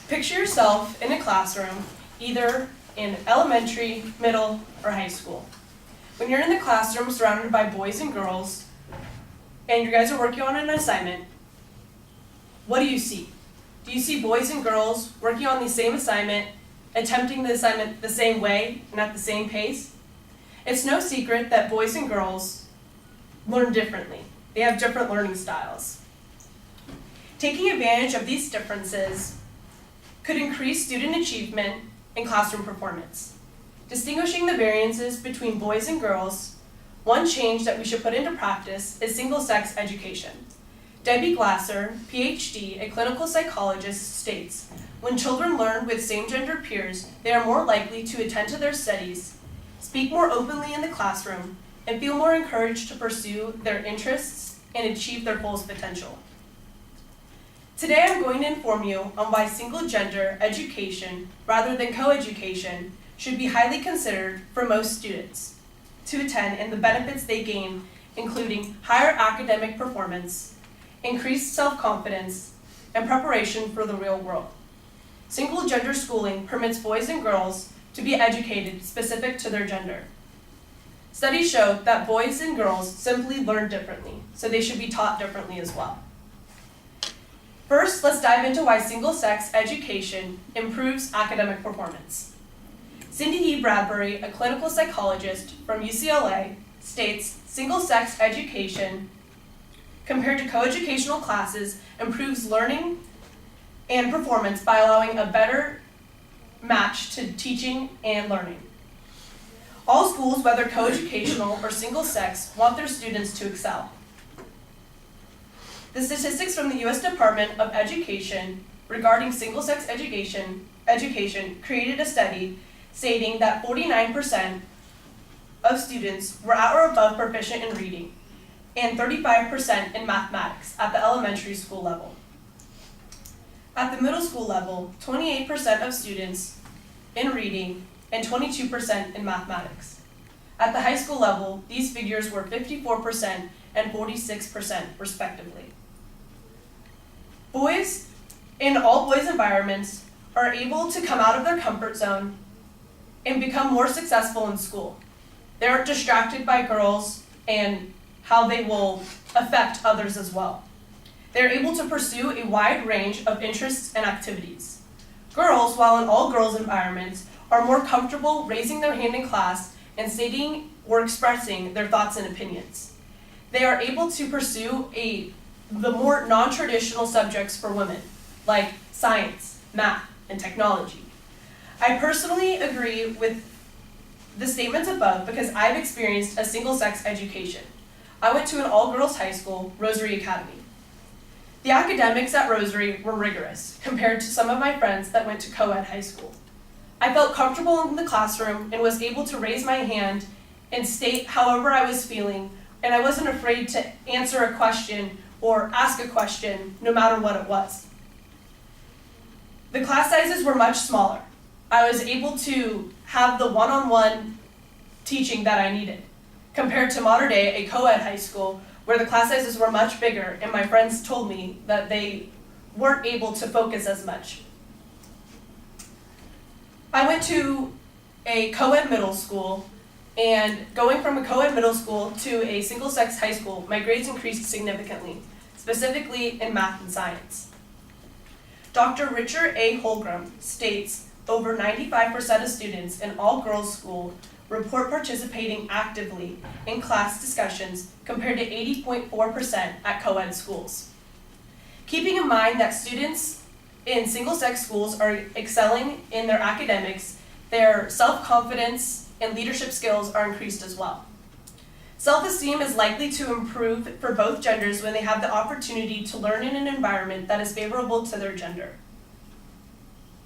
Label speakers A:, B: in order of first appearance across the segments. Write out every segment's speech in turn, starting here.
A: Picture yourself in a classroom, either in elementary, middle, or high school. When you're in the classroom surrounded by boys and girls, and you guys are working on an assignment, what do you see? Do you see boys and girls working on the same assignment, attempting the assignment the same way and at the same pace? It's no secret that boys and girls learn differently. They have different learning styles. Taking advantage of these differences could increase student achievement and classroom performance. Distinguishing the variances between boys and girls, one change that we should put into practice is single-sex education. Debbie Glasser, PhD, a clinical psychologist, states, when children learn with same-gender peers, they are more likely to attend to their studies, speak more openly in the classroom, and feel more encouraged to pursue their interests and achieve their fullest potential. Today I'm going to inform you on why single-gender education, rather than co-education, should be highly considered for most students to attend and the benefits they gain, including higher academic performance, increased self-confidence, and preparation for the real world. Single-gender schooling permits boys and girls to be educated specific to their gender. Studies show that boys and girls simply learn differently, so they should be taught differently as well. First, let's dive into why single-sex education improves academic performance. Cindy E. Bradbury, a clinical psychologist from UCLA, states single-sex education compared to coeducational classes improves learning and performance by allowing a better match to teaching and learning. All schools, whether coeducational or single-sex, want their students to excel. The statistics from the U.S. Department of Education regarding single-sex education created a study stating that 49% of students were at or above proficient in reading and 35% in mathematics at the elementary school level. At the middle school level, 28% of students in reading and 22% in mathematics. At the high school level, these figures were 54% and 46% respectively. Boys in all boys environments are able to come out of their comfort zone and become more successful in school. They aren't distracted by girls and how they will affect others as well. They're able to pursue a wide range of interests and activities. Girls, while in all girls environments, are more comfortable raising their hand in class and stating or expressing their thoughts and opinions. They are able to pursue the more non-traditional subjects for women, like science, math, and technology. I personally agree with the statements above because I've experienced a single-sex education. I went to an all-girls high school, Rosary Academy. The academics at Rosary were rigorous compared to some of my friends that went to co-ed high school. I felt comfortable in the classroom and was able to raise my hand and state however I was feeling, and I wasn't afraid to answer a question or ask a question, no matter what it was. The class sizes were much smaller. I was able to have the one-on-one teaching that I needed, compared to modern day, a co-ed high school, where the class sizes were much bigger, and my friends told me that they weren't able to focus as much. I went to a co-ed middle school, and going from a co-ed middle school to a single-sex high school, my grades increased significantly, specifically in math and science. Dr. Richard A. Holgram states over 95% of students in all-girls school report participating actively in class discussions compared to 80.4% at co-ed schools. Keeping in mind that students in single-sex schools are excelling in their academics, their self-confidence and leadership skills are increased as well. Self-esteem is likely to improve for both genders when they have the opportunity to learn in an environment that is favorable to their gender.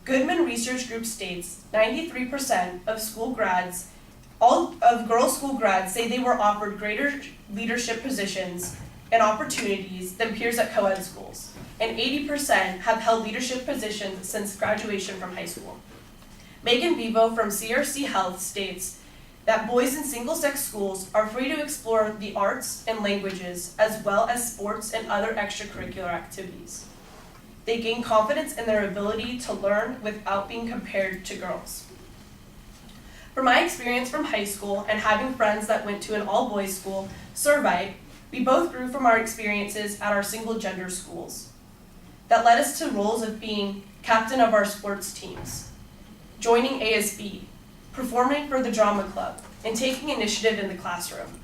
A: Goodman Research Group states 93% of school grads, all of girls' school grads, say they were offered greater leadership positions and opportunities than peers at co-ed schools, and 80% have held leadership positions since graduation from high school. Megan Vivo from CRC Health states that boys in single-sex schools are free to explore the arts and languages, as well as sports and other extracurricular activities. they gain confidence in their ability to learn without being compared to girls. From my experience from high school and having friends that went to an all-boys school, Servite, we both grew from our experiences at our single-gender schools. That led us to roles of being captain of our sports teams, joining ASB, performing for the drama club, and taking initiative in the classroom.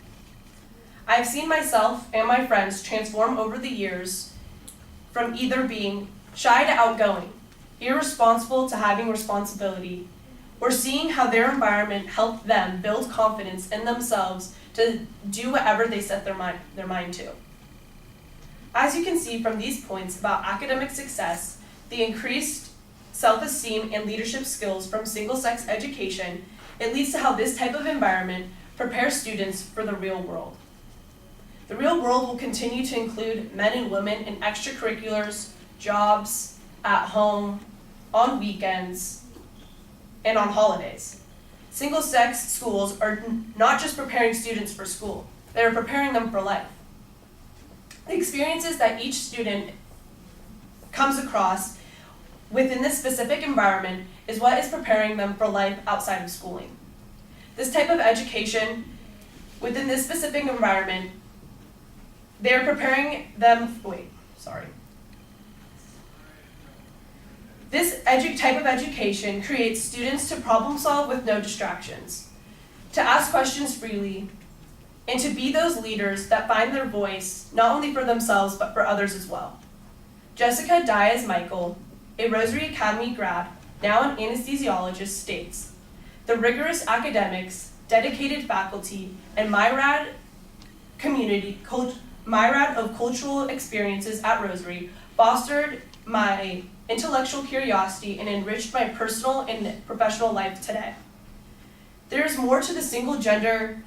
A: I have seen myself and my friends transform over the years from either being shy to outgoing, irresponsible to having responsibility, or seeing how their environment helped them build confidence in themselves to do whatever they set their mind to. As you can see from these points about academic success, the increased self-esteem and leadership skills from single-sex education, it leads to how this type of environment prepares students for the real world. The real world will continue to include men and women in extracurriculars, jobs, at home, on weekends, and on holidays. Single-sex schools are not just preparing students for school, they are preparing them for life. The experiences that each student comes across within this specific environment is what is preparing them for life outside of schooling. This type of education within this specific environment, they are preparing them, This type of education creates students to problem solve with no distractions, to ask questions freely, and to be those leaders that find their voice not only for themselves but for others as well. Jessica Diaz-Michael, a Rosary Academy grad, now an anesthesiologist, states, "The rigorous academics, dedicated faculty, and myriad of cultural experiences at Rosary fostered my intellectual curiosity and enriched my personal and professional life today." There is more to the single-gender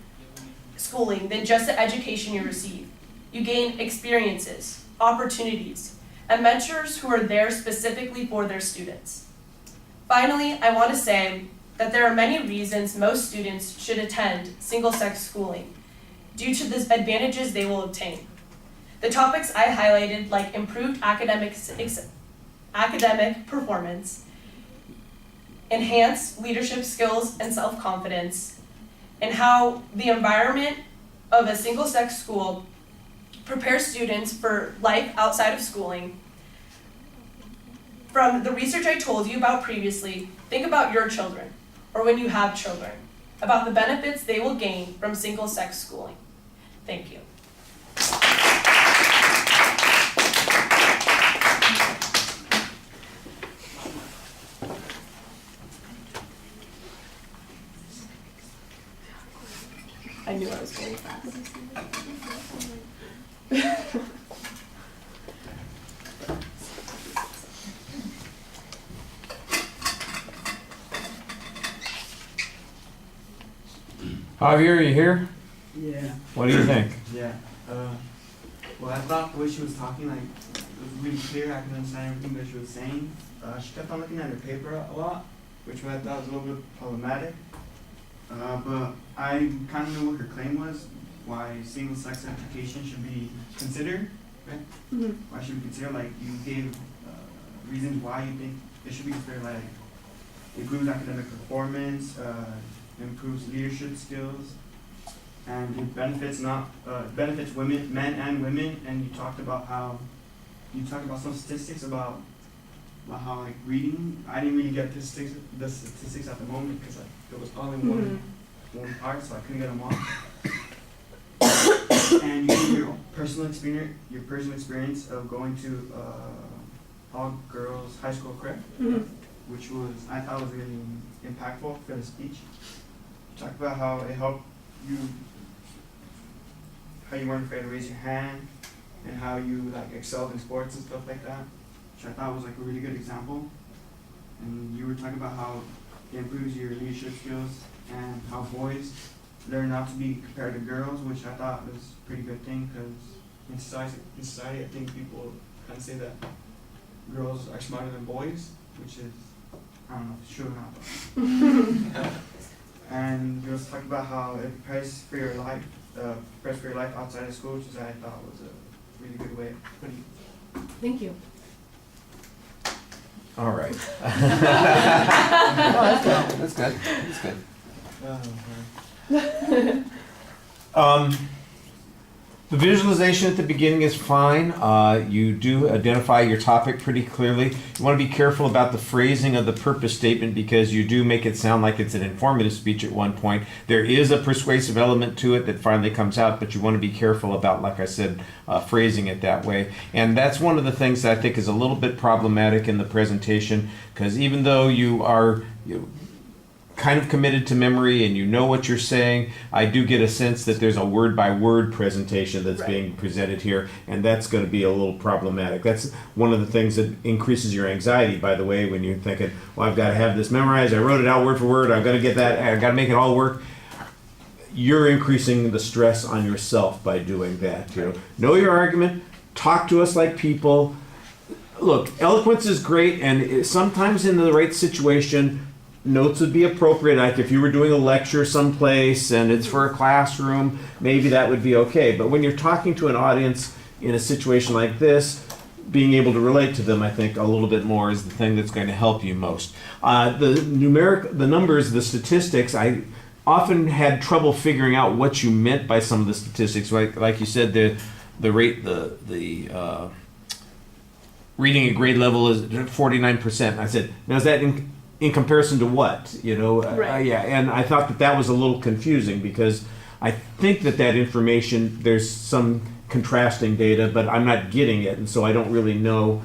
A: schooling than just the education you receive. You gain experiences, opportunities, and mentors who are there specifically for their students. Finally, I want to say that there are many reasons most students should attend single-sex schooling due to the advantages they will obtain. The topics I highlighted, like improved academic performance, enhanced leadership skills and self-confidence, and how the environment of a single-sex school prepares students for life outside of schooling. From the research I told you about previously, think about your children, or when you have children, about the benefits they will gain from single-sex schooling. Thank you. I knew I was going fast.
B: Javier, are you here?
C: Yeah.
B: What do you think?
C: Yeah. Well, I thought the way she was talking, like, it was really clear. I could understand everything that she was saying. She kept on looking at her paper a lot, which I thought was a little bit problematic. But I kind of knew what her claim was, why single-sex education should be considered, right? Mm-hmm. Why should we consider, like, you gave reasons why you think it should be considered, like, improves academic performance, improves leadership skills, and it benefits benefits women, men and women. And you talked about some statistics about how, like, reading. I didn't really get the statistics at the moment because it was all in one part, so I couldn't get them all. And you gave your personal experience of going to all girls high school, correct? Mm-hmm. Which I thought was really impactful for the speech. You talked about how it helped you, how you weren't afraid to raise your hand, and how you, like, excelled in sports and stuff like that, which I thought was, like, a really good example. And you were talking about how it improves your leadership skills and how boys learn not to be compared to girls, which I thought was a pretty good thing, because in society I think people kind of say that girls are smarter than boys, which is, I don't know if it's true or not. And you also talked about how it prepares for your life outside of school, which I thought was a really good way of putting it.
A: Thank you.
D: All right. That's good. That's good. The visualization at the beginning is fine. You do identify your topic pretty clearly. You want to be careful about the phrasing of the purpose statement because you do make it sound like it's an informative speech at one point. There is a persuasive element to it that finally comes out, but you want to be careful about, like I said, phrasing it that way. And that's one of the things that I think is a little bit problematic in the presentation, because even though you are kind of committed to memory and you know what you're saying, I do get a sense that there's a word by word presentation that's being presented here, and that's going to be a little problematic. That's one of the things that increases your anxiety, by the way, when you're thinking, well, I've got to have this memorized, I wrote it out word for word, I've got to get that, I've got to make it all work. You're increasing the stress on yourself by doing that. Know your argument, talk to us like people. Look, eloquence is great, and sometimes in the right situation, notes would be appropriate. Like if you were doing a lecture someplace and it's for a classroom, maybe that would be okay. But when you're talking to an audience in a situation like this, being able to relate to them, I think a little bit more is the thing that's going to help you most. The numbers, the statistics, I often had trouble figuring out what you meant by some of the statistics. Like you said, the rate, the reading at grade level is 49%. I said, now is that in comparison to what, yeah, and I thought that was a little confusing because I think that information, there's some contrasting data, but I'm not getting it, and so I don't really know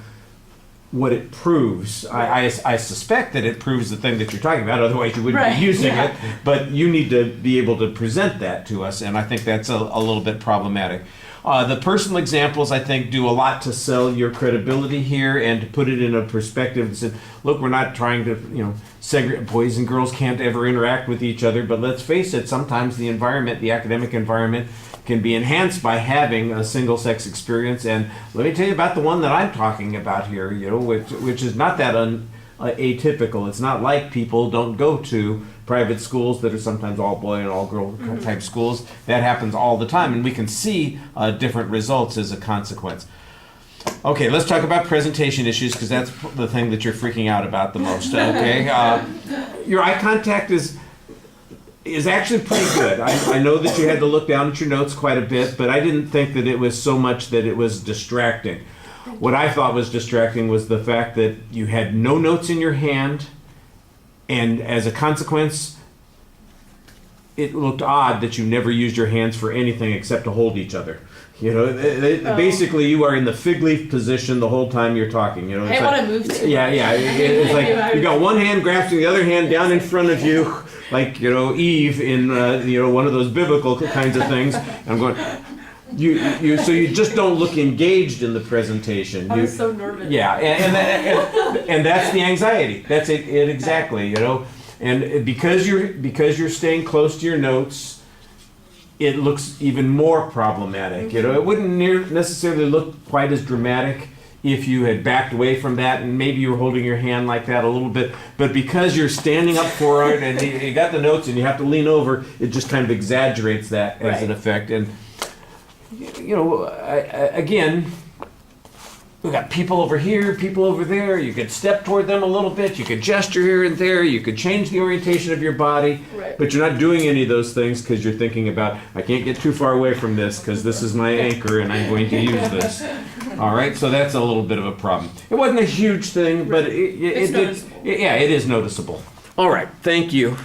D: what it proves. I suspect that it proves the thing that you're talking about, otherwise you wouldn't be using it, but you need to be able to present that to us, and I think that's a little bit problematic. The personal examples, I think, do a lot to sell your credibility here and to put it in a perspective and say, look, we're not trying to, segregate. Boys and girls can't ever interact with each other, but let's face it, sometimes the environment, the academic environment, can be enhanced by having a single-sex experience. And let me tell you about the one that I'm talking about here, which is not that atypical. It's not like people don't go to private schools that are sometimes all boy and all girl type schools. That happens all the time, and we can see different results as a consequence. Okay, let's talk about presentation issues because that's the thing that you're freaking out about the most. Okay, your eye contact is actually pretty good. I know that you had to look down at your notes quite a bit, but I didn't think that it was so much that it was distracting. What I thought was distracting was the fact that you had no notes in your hand, and as a consequence, it looked odd that you never used your hands for anything except to hold each other. Basically you are in the fig leaf position the whole time you're talking.
A: I want to move to.
D: Yeah. It's like you got one hand grasping the other hand down in front of you, like Eve in one of those biblical kinds of things. And I'm going. So you just don't look engaged in the presentation.
A: I was so nervous.
D: Yeah, and that's the anxiety. That's it exactly. And because you're staying close to your notes, it looks even more problematic. It wouldn't necessarily look quite as dramatic if you had backed away from that and maybe you were holding your hand like that a little bit. But because you're standing up for it and you got the notes and you have to lean over, it just kind of exaggerates that as an effect. And again, we've got people over here, people over there. You could step toward them a little bit. You could gesture here and there. You could change the orientation of your body.
A: Right.
D: But you're not doing any of those things because you're thinking about, I can't get too far away from this because this is my anchor and I'm going to use this. All right, so that's a little bit of a problem. It wasn't a huge thing, but
A: it's noticeable.
D: It is noticeable. All right, thank you.